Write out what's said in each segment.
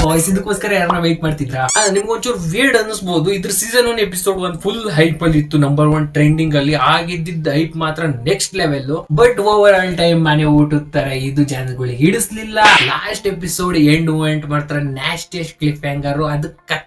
Boys ಇದಕ್ಕೋಸ್ಕರ ಯಾರನ್ನ wait ಮಾಡ್ತಿದ್ರಾ? ನಿಮ್ಗೆ ಒಂಚೂರು ವೇಡ್ ಅನ್ನಿಸ್ಬಹುದು. ಇದ್ರ ಸೀಸನ್ 1 ಎಪಿಸೋಡ್ 1 ಫುಲ್ ಹೈಪ್ ಅಲ್ಲಿ ಇತ್ತು, ನಂಬರ್ 1 ಟ್ರೆಂಡಿಂಗ್ ಅಲ್ಲಿ ಆಗಿದ್ದ ಹೈಪ್ ಮಾತ್ರ next level. But over all time ಮನೆ ಊಟದ ತರ ಇದು ಜನಗಳಿಗೆ ಹಿಡಿಸ್ಲಿಲ್ಲ. ಲಾಸ್ಟ್ ಎಪಿಸೋಡ್ ಎಂಡ್ ಮಾಡ್ತಾರೆ ನ್ಯಾಸ್ಟಿಯಸ್ಟ್ ಕ್ಲಿಫ್ ಹ್ಯಾಂಗರ್. ಅದಕ್ಕೆ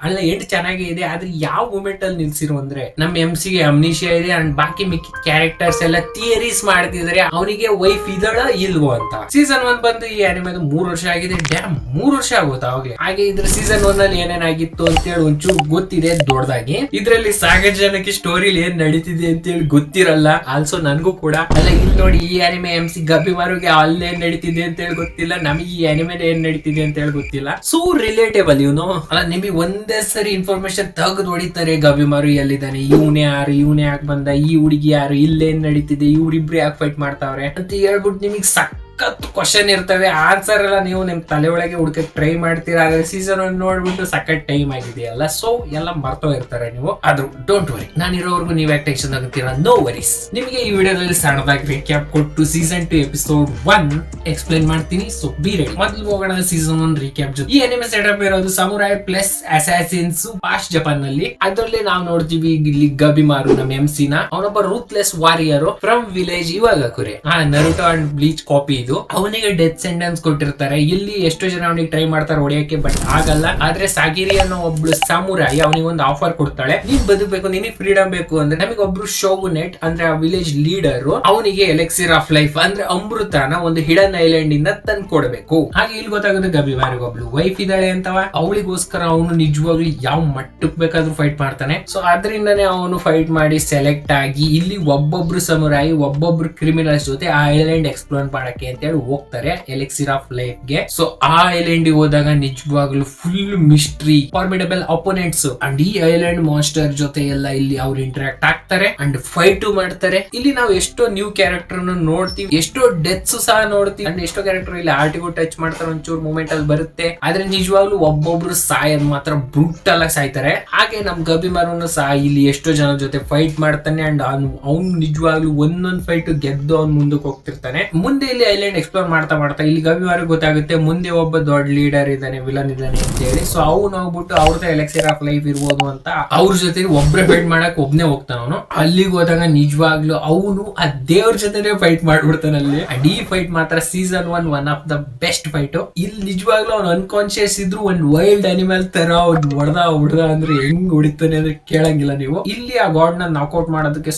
ಅಲ್ಲ ಎಂಡ್ ಚೆನ್ನಾಗೇ ಇದೆ, ಆದ್ರೆ ಯಾವ ಮೂಮೆಂಟ್ ಅಲ್ಲಿ ನಿಲ್ಸಿರೋ ಅಂದ್ರೆ ನಮ್ MC ಗೆ ಅಮ್ನಿಷಿಯಾ ಇದೆ ಅಂಡ್ ಬಾಕಿ ಮಿಕ್ಕಿ ಕ್ಯಾರೆಕ್ಟರ್ಸ್ ಎಲ್ಲ ಥಿಯರೀಸ್ ಮಾಡ್ತಿದ್ರೆ ಅವನಿಗೆ ವೈಫ್ ಇದಳ ಇಲ್ವೋ ಅಂತ. ಸೀಸನ್ 1 ಬಂದು ಈ ಅನಿಮೆದು 3 ವರ್ಷ ಆಗಿದೆ. ಡ್ಯಾಮ್ 3 ವರ್ಷ ಆಗೋತಾ ಅವಾಗ್ಲೇ. ಹಾಗೆ ಇದ್ರ ಸೀಸನ್ 1 ಅಲ್ಲಿ ಏನೇನಾಗಿತ್ತು ಅಂತ ಹೇಳಿ ಒಂಚೂರು ಗೊತ್ತಿದೆ ದೊಡ್ಡದಾಗಿ. ಇದ್ರಲ್ಲಿ ಸಾಗರ ಜನಕ್ಕೆ ಸ್ಟೋರಿಲಿ ಏನ್ ನಡೀತಿದೆ ಅಂತ ಹೇಳಿ ಗೊತ್ತಿರಲ್ಲ. ಆಲ್ಸೋ ನನ್ಗೂ ಕೂಡ ಅಲ್ಲ. ಇಲ್ಲಿ ನೋಡಿ, ಈ ಅನಿಮೆ MC ಗಬ್ಬಿಮಾರುಗೆ ಅಲ್ಲೇನ್ ನಡೀತಿದೆ ಅಂತ ಹೇಳಿ ಗೊತ್ತಿಲ್ಲ, ನಮಗೆ ಈ ಅನಿಮೆದ ಏನ್ ನಡೀತಿದೆ ಅಂತ ಹೇಳಿ ಗೊತ್ತಿಲ್ಲ. ಸೊ ರಿಲೇಟೇಬಲ್ ಅಲ್ಲ, ನಿಮಗೆ ಒಂದೇ ಸರಿ ಇನ್ಫಾರ್ಮೇಶನ್ ತೆಗೆದು ಹೊಡಿತಾರೆ. ಗಬ್ಬಿಮಾರು ಎಲ್ಲಿದ್ದಾನೆ, ಇವನೇ ಯಾರು, ಇವನೇ ಯಾಕೆ ಬಂದ, ಈ ಹುಡುಗಿ ಯಾರು, ಇಲ್ಲೇನ್ ನಡೀತಿದೆ, ಇವ್ರಿಬ್ರು ಯಾಕೆ ಫೈಟ್ ಮಾಡ್ತಾವ್ರೆ ಅಂತ ಹೇಳ್ಬಿಟ್ಟು ನಿಮಗೆ ಸಕ್ಕತ್ ಕ್ವಶನ್ ಇರ್ತವೆ. ಆನ್ಸರ್ ಎಲ್ಲ ನೀವು ನಿಮ್ ತಲೆ ಒಳಗೆ ಹುಡುಕಕ್ಕೆ ಟ್ರೈ ಮಾಡ್ತೀರಾ. ಆದ್ರೆ ಸೀಸನ್ 1 ನೋಡ್ಬಿಟ್ಟು ಸಖತ್ ಟೈಮ್ ಆಗಿದೆಯಲ್ಲ, ಸೊ ಎಲ್ಲ ಮರ್ತೋ ಇರ್ತಾರೆ ನೀವು. ಆದ್ರೂ ಡೋಂಟ್ ವರಿ, ನಾನಿರೋವರೆಗೂ ನೀವ್ ಯಾಕೆ ಟೆನ್ಷನ್ ಆಗುತ್ತೀರಾ? No worries. ನಿಮಗೆ ಈ ವಿಡಿಯೋದಲ್ಲಿ ಸಣ್ಣದಾಗಿ ರೀಕ್ಯಾಪ್ ಕೊಟ್ಟು ಸೀಸನ್ 2 ಎಪಿಸೋಡ್ 1 ಎಕ್ಸ್ಪ್ಲೈನ್ ಮಾಡ್ತೀನಿ. So be ready. ಮೊದಲು ಹೋಗೋಣ ಸೀಸನ್ 1 ರೀಕ್ಯಾಪ್ ಜೊತೆ. ಈ ಅನಿಮೆ ಸೆಟಪ್ ಇರೋದು ಸಮುರಾಯ್ ಪ್ಲಸ್ ಅಸಾಸಿನ್ಸ್ ಪಾಸ್ಟ್ ಜಪಾನ್ ನಲ್ಲಿ. ಅದರಲ್ಲಿ ನಾವು ನೋಡ್ತೀವಿ ಇಲ್ಲಿ ಗಬ್ಬಿಮಾರು ನಮ್ಮ MC ನ ಅವನೊಬ್ಬ ruthless warrior from village Iwagakure. Naruto and Bleach copy ಇದು. ಅವನಿಗೆ ಡೆತ್ ಸೆಂಟೆನ್ಸ್ ಕೊಟ್ಟಿರ್ತಾರೆ. ಇಲ್ಲಿ ಎಷ್ಟೋ ಜನ ಅವನಿಗೆ ಟ್ರೈ ಮಾಡ್ತಾರೆ ಹೊಡೆಯಕ್ಕೆ, ಬಟ್ ಆಗಲ್ಲ. ಆದ್ರೆ ಸಾಗಿರಿ ಅನ್ನೋ ಒಬ್ಳು ಸಾಮುರಾಯಿ ಅವನಿಗೆ ಒಂದು ಆಫರ್ ಕೊಡ್ತಾಳೆ. ನೀನ್ ಬದುಕಬೇಕು, ನಿನಗೆ ಫ್ರೀಡಮ್ ಬೇಕು ಅಂದ್ರೆ ನಮಗೆ ಒಬ್ರು ಶೋಗುನೆಟ್ ಅಂದ್ರೆ ಆ ವಿಲೇಜ್ ಲೀಡರ್ ಅವನಿಗೆ ಎಲೆಕ್ಸಿರ್ ಆಫ್ ಲೈಫ್ ಅಂದ್ರೆ ಅಮೃತನ ಒಂದು ಹಿಡನ್ ಐಲ್ಯಾಂಡ್ ಇಂದ ತಂದು ಕೊಡಬೇಕು. ಹಾಗೆ ಇಲ್ಲಿ ಗೊತ್ತಾಗುತ್ತೆ ಗಬ್ಬಿಮಾರಿಗೆ ಒಬ್ಳು ವೈಫ್ ಇದ್ದಾಳೆ ಅಂತವ. ಅವಳಿಗೋಸ್ಕರ ಅವನು ನಿಜವಾಗ್ಲೂ ಯಾವ ಮಟ್ಟಕ್ಕೆ ಬೇಕಾದ್ರೂ ಫೈಟ್ ಮಾಡ್ತಾನೆ. ಸೊ ಅದರಿಂದನೇ ಅವನು ಫೈಟ್ ಮಾಡಿ ಸೆಲೆಕ್ಟ್ ಆಗಿ ಇಲ್ಲಿ ಒಬ್ಬೊಬ್ರು ಸಮುರಾಯಿ ಒಬ್ಬೊಬ್ರು ಕ್ರಿಮಿನಲ್ಸ್ ಜೊತೆ ಆ ಐಲ್ಯಾಂಡ್ ಎಕ್ಸ್ಪ್ಲೋರ್ ಮಾಡಕ್ಕೆ ಅಂತ ಹೇಳಿ ಹೋಗ್ತಾರೆ ಎಲೆಕ್ಸಿರ್ ಆಫ್ ಲೈಫ್ ಗೆ. ಸೊ ಆ ಐಲ್ಯಾಂಡ್ ಹೋದಾಗ ನಿಜವಾಗ್ಲೂ full mystery, formidable opponents and ಈ ಐಲ್ಯಾಂಡ್ ಮಾಸ್ಟರ್ ಜೊತೆ ಎಲ್ಲ ಇಲ್ಲಿ ಅವ್ರು ಇಂಟರಾಕ್ಟ್ ಆಗ್ತಾರೆ ಅಂಡ್ ಫೈಟ್ ಮಾಡ್ತಾರೆ. ಇಲ್ಲಿ ನಾವು ಎಷ್ಟೋ ನ್ಯೂ ಕ್ಯಾರೆಕ್ಟರ್ ನೋಡ್ತೀವಿ, ಎಷ್ಟೋ ಡೆತ್ಸ್ ಸಹ ನೋಡ್ತೀವಿ ಅಂಡ್ ಎಷ್ಟೋ ಕ್ಯಾರೆಕ್ಟರ್ ಇಲ್ಲಿ ಆರ್ಟಿಗೂ ಟಚ್ ಮಾಡ್ತಾರೆ, ಒಂಚೂರು ಮೂಮೆಂಟ್ ಅಲ್ಲಿ ಬರುತ್ತೆ. ಆದ್ರೆ ನಿಜವಾಗ್ಲೂ ಒಬ್ಬೊಬ್ರು ಸಾಯೋದ್ ಮಾತ್ರ ಬ್ರೂಟಲ್ ಆಗಿ ಸಾಯ್ತಾರೆ. ಹಾಗೆ ನಮ್ ಗಬ್ಬಿಮಾರುನು ಸಹ ಇಲ್ಲಿ ಎಷ್ಟೋ ಜನ ಜೊತೆ ಫೈಟ್ ಮಾಡ್ತಾನೆ ಅಂಡ್ ಅವ್ನು ನಿಜವಾಗ್ಲೂ ಒಂದೊಂದ್ ಫೈಟ್ ಗೆದ್ದು ಅವ್ನು ಮುಂದಕ್ಕೆ ಹೋಗ್ತಿರ್ತಾನೆ. ಮುಂದೆ ಇಲ್ಲಿ ಐಲ್ಯಾಂಡ್ ಎಕ್ಸ್ಪ್ಲೋರ್ ಮಾಡ್ತಾ ಇಲ್ಲಿ ಗಬ್ಬಿಮಾರು ಗೊತ್ತಾಗುತ್ತೆ ಮುಂದೆ ಒಬ್ಬ ದೊಡ್ಡ ಲೀಡರ್ ಇದ್ದಾನೆ, ವಿಲನ್ ಇದ್ದಾನೆ ಅಂತ ಹೇಳಿ. ಸೊ ಅವ್ನು ಹೋಗ್ಬಿಟ್ಟು ಅವ್ರದ್ದು ಎಲೆಕ್ಸಿರ್ ಆಫ್ ಲೈಫ್ ಇರ್ಬೋದು ಅಂತ ಅವ್ರ ಜೊತೆ ಒಬ್ರೆ ಫೈಟ್ ಮಾಡಕ್ ಒಬ್ನೇ ಹೋಗ್ತಾನ ಅವನು. ಅಲ್ಲಿಗೆ ಹೋದಾಗ ನಿಜವಾಗ್ಲೂ ಅವನು ಆ ದೇವ್ರ ಜೊತೆನೆ ಫೈಟ್ ಮಾಡ್ಬಿಡ್ತಾನೆ ಅಲ್ಲಿ. ಅಂಡ್ ಈ ಫೈಟ್ ಮಾತ್ರ season 1 one of the best fight. ಇಲ್ಲಿ ನಿಜವಾಗ್ಲೂ ಅವ್ನು ಅನ್ಕಾನ್ಶಿಯಸ್ ಇದ್ರು ಒಂದ್ ವೈಲ್ಡ್ ಅನಿಮಲ್ ತರ ಹೊಡೆದ ಅಂದ್ರೆ ಹೆಂಗ್ ಹೊಡಿತಾನೆ ಅಂದ್ರೆ ಕೇಳಂಗಿಲ್ಲ ನೀವು. ಇಲ್ಲಿ ಆ ಗಾಡ್ ನ ನಾಕ್ಔಟ್ ಮಾಡೋದಕ್ಕೆ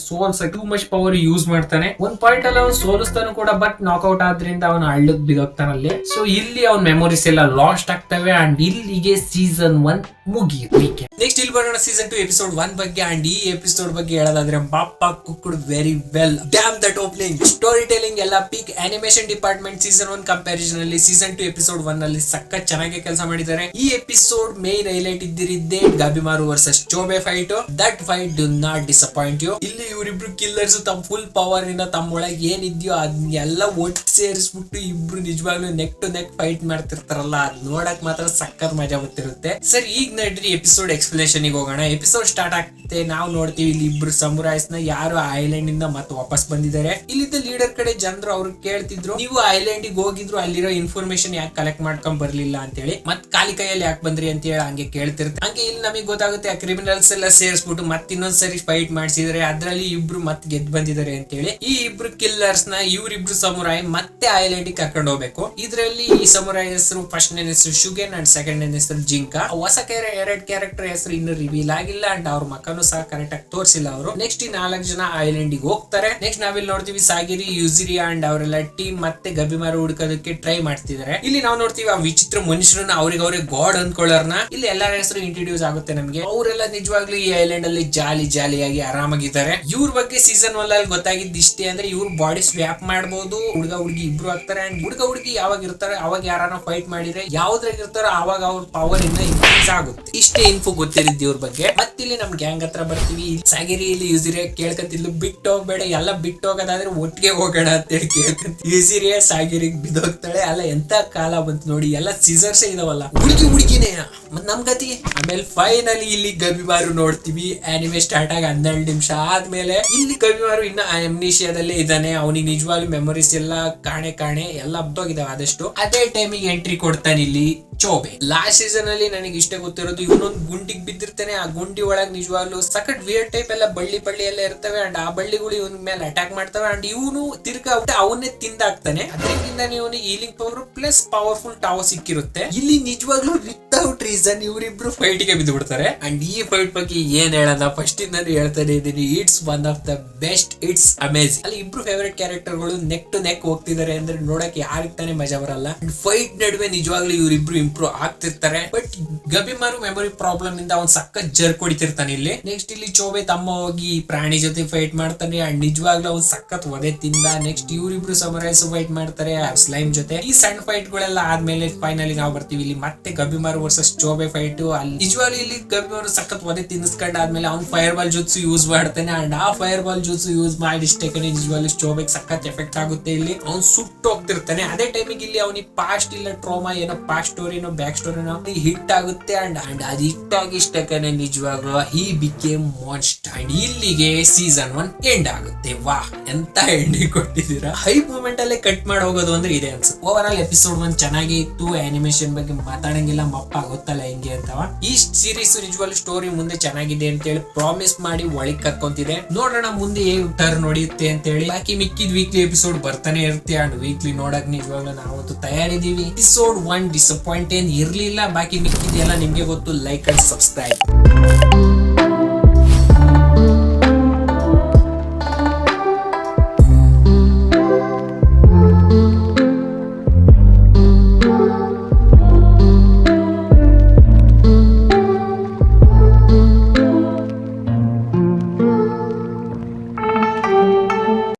ಟೂ ಮಚ್ ಪವರ್ ಯೂಸ್ ಮಾಡ್ತಾನೆ. ಒಂದ್ ಪಾಯಿಂಟ್ ಅಲ್ಲಿ ಅವ್ನು ಸೋಲಿಸ್ತಾನು ಕೂಡ, ಬಟ್ ನಾಕ್ಔಟ್ ಆದ್ರಿಂದ ಅವನು ಹಳ್ಳಕ್ ಬಿದ್ದೋಗ್ತಾನಲ್ಲಿ. ಸೊ ಇಲ್ಲಿ ಅವ್ನ ಮೆಮೊರೀಸ್ ಎಲ್ಲ ಲಾಸ್ಟ್ ಆಗ್ತವೆ ಅಂಡ್ ಇಲ್ಲಿಗೆ ಸೀಸನ್ 1 ಮುಗಿಯುತ್ತೆ. ನೆಕ್ಸ್ಟ್ ಇಲ್ಲಿ ಬರೋಣ ಸೀಸನ್ 2 ಎಪಿಸೋಡ್ 1 ಬಗ್ಗೆ. ಅಂಡ್ ಈ ಎಪಿಸೋಡ್ ಬಗ್ಗೆ ಹೇಳೋದಾದ್ರೆ ಬಾಪ cooked very well. Damn that opening, story telling ಎಲ್ಲ peak. Animation department season 1 comparison ಅಲ್ಲಿ ಸೀಸನ್ 2 ಎಪಿಸೋಡ್ 1 ಅಲ್ಲಿ ಸಖತ್ ಚೆನ್ನಾಗಿ ಕೆಲಸ ಮಾಡಿದ್ದಾರೆ. ಈ ಎಪಿಸೋಡ್ ಮೇನ್ ಹೈಲೈಟ್ ಇದ್ದಿರಿದ್ದೆ Gabimaru versus Chobe fight. That fight do not disappoint you. ಇಲ್ಲಿ ಇವರಿಬ್ರು ಕಿಲ್ಲರ್ಸ್ ತಮ್ಮ ಫುಲ್ ಪವರ್ ಇಂದ ತಮ್ಮ ಒಳಗೆ ಏನಿದ್ಯೋ ಅದನ್ನೆಲ್ಲ ಒಟ್ಟು ಸೇರಿಸ್ಬಿಟ್ಟು ಇಬ್ರು ನಿಜವಾಗ್ಲೂ ನೆಕ್ ಟು ನೆಕ್ ಫೈಟ್ ಮಾಡ್ತಿರ್ತಾರಲ್ಲ, ಅದ್ ನೋಡಕ್ ಮಾತ್ರ ಸಖತ್ ಮಜಾ ಬರ್ತಿರುತ್ತೆ. ಸರ್ ಈಗ ನಡ್ರಿ ಎಪಿಸೋಡ್ ಎಕ್ಸ್ಪ್ಲನೇಷನ್ ಹೋಗೋಣ. ಎಪಿಸೋಡ್ ಸ್ಟಾರ್ಟ್ ಆಗ್ತದೆ, ನಾವು ನೋಡ್ತೀವಿ ಇಲ್ಲಿ ಇಬ್ರು ಸಮುರಾಯ್ಸ್ ನ ಯಾರು ಐಲ್ಯಾಂಡ್ ಇಂದ ಮತ್ತೆ ವಾಪಸ್ ಬಂದಿದ್ದಾರೆ. ಇಲ್ಲಿದ್ದ ಲೀಡರ್ ಕಡೆ ಜನರು ಅವ್ರು ಕೇಳ್ತಿದ್ರು, ನೀವು ಐಲ್ಯಾಂಡ್ ಗೆ ಹೋಗಿದ್ರು ಅಲ್ಲಿರೋ ಇನ್ಫಾರ್ಮೇಶನ್ ಯಾಕೆ ಕಲೆಕ್ಟ್ ಮಾಡ್ಕೊಂಡ್ ಬರ್ಲಿಲ್ಲ ಅಂತ ಹೇಳಿ, ಮತ್ ಖಾಲಿ ಕೈಯಲ್ಲಿ ಯಾಕೆ ಬಂದ್ರಿ ಅಂತ ಹೇಳಿ ಹಂಗೆ ಕೇಳ್ತಿರ್ತಾರೆ. ಹಂಗೆ ಇಲ್ಲಿ ನಮಗೆ ಗೊತ್ತಾಗುತ್ತೆ ಆ ಕ್ರಿಮಿನಲ್ಸ್ ಎಲ್ಲ ಸೇರಿಸ್ಬಿಟ್ಟು ಮತ್ತೆ ಇನ್ನೊಂದ್ಸರಿ ಫೈಟ್ ಮಾಡಿಸಿದ್ರೆ ಅದ್ರಲ್ಲಿ ಇಬ್ರು ಮತ್ತೆ ಗೆದ್ದು ಬಂದಿದ್ದಾರೆ ಅಂತ ಹೇಳಿ. ಈ ಇಬ್ರು ಕಿಲ್ಲರ್ಸ್ ನ ಇವ್ರಿಬ್ರು ಸಮುರಾಯ್ ಮತ್ತೆ ಐಲ್ಯಾಂಡ್ ಗೆ ಕರ್ಕೊಂಡು ಹೋಗ್ಬೇಕು. ಇದರಲ್ಲಿ ಈ ಸಮುರಾಯ್ ಹೆಸರು ಫಸ್ಟ್ ನೇಮ್ ಹೆಸರು ಶುಗೆನ್ ಅಂಡ್ ಸೆಕೆಂಡ್ ನೇಮ್ ಹೆಸರು ಜಿಂಕಾ. ಹೊಸ ಎರಡ್ ಕ್ಯಾರೆಕ್ಟರ್ ಹೆಸರು ಇನ್ನು ರಿವೀಲ್ ಆಗಿಲ್ಲ ಅಂಡ್ ಅವ್ರ ಮಕ್ಕನು ಸಹ ಕರೆಕ್ಟ್ ಆಗಿ ತೋರಿಸಿಲ್ಲ ಅವರು. ನೆಕ್ಸ್ಟ್ ಈ 4 ಜನ ಐಲ್ಯಾಂಡ್ ಗೆ ಹೋಗ್ತಾರೆ. ನೆಕ್ಸ್ಟ್ ನಾವಿಲ್ಲಿ ನೋಡ್ತೀವಿ ಸಾಗಿರಿ, ಯುಜಿರಿಯಾ ಅಂಡ್ ಅವರೆಲ್ಲ ಟೀಮ್ ಮತ್ತೆ ಗಬ್ಬಿಮಾರು ಹುಡುಕೋದಕ್ಕೆ ಟ್ರೈ ಮಾಡ್ತಿದ್ದಾರೆ. ಇಲ್ಲಿ ನಾವು ನೋಡ್ತೀವಿ ಆ ವಿಚಿತ್ರ ಮನುಷ್ಯರನ್ನ ಅವ್ರಿಗೆ ಗಾಡ್ ಅನ್ಕೊಳ್ಳೋರ್ನ. ಇಲ್ಲಿ ಎಲ್ಲರ ಹೆಸರು ಇಂಟ್ರೊಡ್ಯೂಸ್ ಆಗುತ್ತೆ ನಮ್ಗೆ. ಅವರೆಲ್ಲ ನಿಜವಾಗ್ಲೂ ಈ ಐಲ್ಯಾಂಡ್ ಅಲ್ಲಿ ಜಾಲಿಯಾಗಿ ಆರಾಮಾಗಿದ್ದಾರೆ. ಇವ್ರ ಬಗ್ಗೆ ಸೀಸನ್ 1 ಅಲ್ಲಿ ಗೊತ್ತಾಗಿದ್ದು ಇಷ್ಟೇ, ಅಂದ್ರೆ ಇವ್ರ ಬಾಡಿ ಸ್ವ್ಯಾಪ್ ಮಾಡಬಹುದು, ಹುಡುಗಿ ಇಬ್ರು ಆಗ್ತಾರೆ. ಅಂಡ್ ಹುಡುಗಿ ಯಾವಾಗ ಇರ್ತಾರೆ ಅವಾಗ ಯಾರನ್ನ ಫೈಟ್ ಮಾಡಿದ್ರೆ ಯಾವ್ದ್ರಾಗ ಇರ್ತಾರೋ ಅವಾಗ ಅವ್ರ ಪವರ್ ಇಂದ ಇನ್ಕ್ರೀಸ್ ಆಗುತ್ತೆ. ಆಗುತ್ತೆ. ಇಷ್ಟೇ ಇನ್ಫೋ ಗೊತ್ತಿರಿದ್ದು ಇವ್ರ ಬಗ್ಗೆ. ಮತ್ತಿಲ್ಲಿ ನಮ್ ಗ್ಯಾಂಗ್ ಹತ್ರ ಬರ್ತೀವಿ. ಸಾಗಿರಿ ಇಲ್ಲಿ ಯೂಸಿರಿಯ ಕೇಳ್ಕಂತಿದ್ಲು ಬಿಟ್ಟು ಹೋಗ್ಬೇಡ, ಎಲ್ಲ ಬಿಟ್ಟು ಹೋಗೋದಾದ್ರೆ ಒಟ್ಟಿಗೆ ಹೋಗೋಣ ಅಂತೇಳಿ ಕೇಳ್ಕಂತ ಯೂಸಿರಿಯ ಸಾಗಿರಿಗೆ ಬಿದ್ದೋಗ್ತಾಳೆ. ಅಲ್ಲ ಎಂತ ಕಾಲ ಬಂತು ನೋಡಿ, ಎಲ್ಲ ಸೀಸರ್ಸೇ ಇದಾವಲ್ಲ, ಹುಡುಗಿನೇ ಮತ್ ನಮ್ ಗತಿ. ಆಮೇಲೆ ಫೈನಲಿ ಇಲ್ಲಿ ಗಬಿಮಾರು ನೋಡ್ತೀವಿ. ಆನಿಮೆ ಸ್ಟಾರ್ಟ್ ಆಗಿ 12 ನಿಮಿಷ ಆದ್ಮೇಲೆ ಇಲ್ಲಿ ಗಬಿಮಾರು ಇನ್ನ ಅಮ್ನೀಷಿಯಾದಲ್ಲೇ ಇದ್ದಾನೆ. ಅವನಿಗೆ ನಿಜವಾಗ್ಲೂ ಮೆಮೊರೀಸ್ ಎಲ್ಲ ಕಾಣೆ ಎಲ್ಲ ಹಬ್ದೋಗಿದಾವೆ ಆದಷ್ಟು. ಅದೇ ಟೈಮಿಗೆ ಎಂಟ್ರಿ ಕೊಡ್ತಾನೆ ಇಲ್ಲಿ ಚೋಬೆ. ಲಾಸ್ಟ್ ಸೀಸನ್ ಅಲ್ಲಿ ನನಗೆ ಇಷ್ಟ ಗೊತ್ತಿರೋದು, ಇವನೊಂದು ಗುಂಡಿಗೆ ಬಿದ್ದಿರ್ತಾನೆ. ಆ ಗುಂಡಿ ಒಳಗ್ ನಿಜವಾಗ್ಲು ಸಕಟ್ ವಿಯರ್ ಟೈಪ್ ಎಲ್ಲ ಬಳ್ಳಿ ಎಲ್ಲ ಇರ್ತವೆ. ಅಂಡ್ ಆ ಬಳ್ಳಿಗಳು ಇವನ್ ಮೇಲೆ ಅಟ್ಯಾಕ್ ಮಾಡ್ತವೆ. ಅಂಡ್ ಇವನು ತಿರ್ಗಾ ಅವನ್ನೇ ತಿಂದಾಕ್ತಾನೆ. ಅದರಿಂದ ಇವನಿಗೆ healing power plus powerful Tao ಸಿಕ್ಕಿರುತ್ತೆ. ಇಲ್ಲಿ ನಿಜವಾಗ್ಲೂ ವಿತೌಟ್ ರೀಸನ್ ಇವರಿಬ್ರು ಫೈಟ್ ಗೆ ಬಿದ್ದು ಬಿಡ್ತಾರೆ. ಅಂಡ್ ಈ ಫೈಟ್ ಬಗ್ಗೆ ಏನ್ ಹೇಳೋಣ, ಫಸ್ಟ್ ಇಂದ ಹೇಳ್ತಾನೆ ಇದೀನಿ, it's one of the best, it's amazing. ಅಲ್ಲಿ ಇಬ್ರು ಫೇವರೇಟ್ ಕ್ಯಾರೆಕ್ಟರ್ ಗಳು ನೆಕ್ ಟು ನೆಕ್ ಹೋಗ್ತಿದ್ದಾರೆ ಅಂದ್ರೆ ನೋಡಕ್ಕೆ ಯಾರಿಗೆ ತಾನೇ ಮಜಾ ಬರಲ್ಲ. ಫೈಟ್ ನಡುವೆ ನಿಜವಾಗ್ಲೂ ಇವರಿಬ್ರು ಇಂಪ್ರೂವ್ ಆಗ್ತಿರ್ತಾರೆ. ಬಟ್ ಗಬಿಮಾರು ಮೆಮೊರಿ ಪ್ರಾಬ್ಲಮ್ ಇಂದ ಅವ್ನ್ ಸಕ್ಕ ಜರ್ಕ್ ಹೊಡಿತಿರ್ತಾನೆ ಇಲ್ಲಿ. ನೆಕ್ಸ್ಟ್ ಇಲ್ಲಿ ಚೋಬೆ ತಮ್ಮ ಹೋಗಿ ಪ್ರಾಣಿ ಜೊತೆ ಫೈಟ್ ಮಾಡ್ತಾನೆ. ಅಂಡ್ ನಿಜವಾಗ್ಲೂ ಅವ್ನ್ ಸಖತ್ ಒದೆ ತಿಂದ. ನೆಕ್ಸ್ಟ್ ಇವರಿಬ್ರು ಸಮರೈಸ್ ಫೈಟ್ ಮಾಡ್ತಾರೆ ಸ್ಲೈಮ್ ಜೊತೆ. ಈ ಸಣ್ಣ ಫೈಟ್ ಗಳೆಲ್ಲ ಆದ್ಮೇಲೆ ಫೈನಲಿ ನಾವು ಬರ್ತೀವಿ ಇಲ್ಲಿ ಮತ್ತೆ ಗಬಿಮಾರು ವರ್ಸಸ್ ಚೋಬೆ ಫೈಟ್. ಅಲ್ಲಿ ನಿಜವಾಗ್ಲೂ ಇಲ್ಲಿ ಗಬಿಮಾರು ಸಖತ್ ಒದೆ ತಿನ್ನಿಸ್ಕೊಂಡ್ ಆದ್ಮೇಲೆ ಅವ್ನ್ ಫೈರ್ ಬಾಲ್ ಜೂತ್ಸು ಯೂಸ್ ಮಾಡ್ತಾನೆ. ಅಂಡ್ ಆ ಫೈರ್ ಬಾಲ್ ಜೂತ್ಸು ಯೂಸ್ ಮಾಡಿಷ್ಟಕ್ಕೆ ನಿಜವಾಗ್ಲೂ ಚೋಬೆಗೆ ಸಖತ್ ಎಫೆಕ್ಟ್ ಆಗುತ್ತೆ. ಇಲ್ಲಿ ಅವ್ನ್ ಸುಟ್ಟು ಹೋಗ್ತಿರ್ತಾನೆ. ಅದೇ ಟೈಮಿಗೆ ಇಲ್ಲಿ ಅವನಿಗೆ ಪಾಸ್ಟ್ ಇಲ್ಲ ಟ್ರೋಮಾ ಏನೋ ಪಾಸ್ಟ್ ಸ್ಟೋರಿನೋ ಬ್ಯಾಕ್ ಸ್ಟೋರಿನೋ ಹಿಟ್ ಆಗುತ್ತೆ. ಅಂಡ್ ಅದು ಹಿಟ್ ಆಗಿಷ್ಟಕ್ಕೆ ನಿಜವಾಗ್ಲೂ ಹಿ ಬಿಕೇಮ್ ಮಾನ್ಸ್ಟರ್. ಅಂಡ್ ಇಲ್ಲಿಗೆ ಸೀಸನ್ 1 ಎಂಡ್ ಆಗುತ್ತೆ. ವಾಹ್ ಎಂತ ಎಂಡಿಂಗ್ ಕೊಟ್ಟಿದ್ದೀರಾ. ಹೈ ಮೂಮೆಂಟ್ ಅಲ್ಲೇ ಕಟ್ ಮಾಡಿ ಹೋಗೋದು ಅಂದ್ರೆ ಇದೆ ಅನ್ಸುತ್ತೆ. ಓವರ್ ಆಲ್ ಎಪಿಸೋಡ್ 1 ಚೆನ್ನಾಗಿ ಇತ್ತು. ಆನಿಮೇಷನ್ ಬಗ್ಗೆ ಮಾತಾಡಂಗಿಲ್ಲ, ಮಪ್ಪ ಗೊತ್ತಲ್ಲ ಹೆಂಗೆ ಅಂತವ. ಈ ಸೀರೀಸ್ ನಿಜವಾಗ್ಲೂ ಸ್ಟೋರಿ ಮುಂದೆ ಚೆನ್ನಾಗಿದೆ ಅಂತ ಹೇಳಿ ಪ್ರಾಮಿಸ್ ಮಾಡಿ ಒಳಗ್ ಕರ್ಕೊಂತಿದೆ. ನೋಡೋಣ ಮುಂದೆ ಹೇಗೆ ಟರ್ನ್ ನೋಡಿಯುತ್ತೆ ಅಂತ ಹೇಳಿ. ಬಾಕಿ ಮಿಕ್ಕಿದ್ ವೀಕ್ಲಿ ಎಪಿಸೋಡ್ ಬರ್ತಾನೆ ಇರುತ್ತೆ. ಅಂಡ್ ವೀಕ್ಲಿ ನೋಡಕ್ ನಿಜವಾಗ್ಲೂ ನಾವಂತೂ ತಯಾರಿದೀವಿ. ಎಪಿಸೋಡ್ 1 ಡಿಸಪಾಯಿಂಟ್ ಏನ್ ಇರ್ಲಿಲ್ಲ. ಬಾಕಿ ಮಿಕ್ಕಿದೆಲ್ಲ ನಿಮ್ಗೆ ಗೊತ್ತು. Like and subscribe.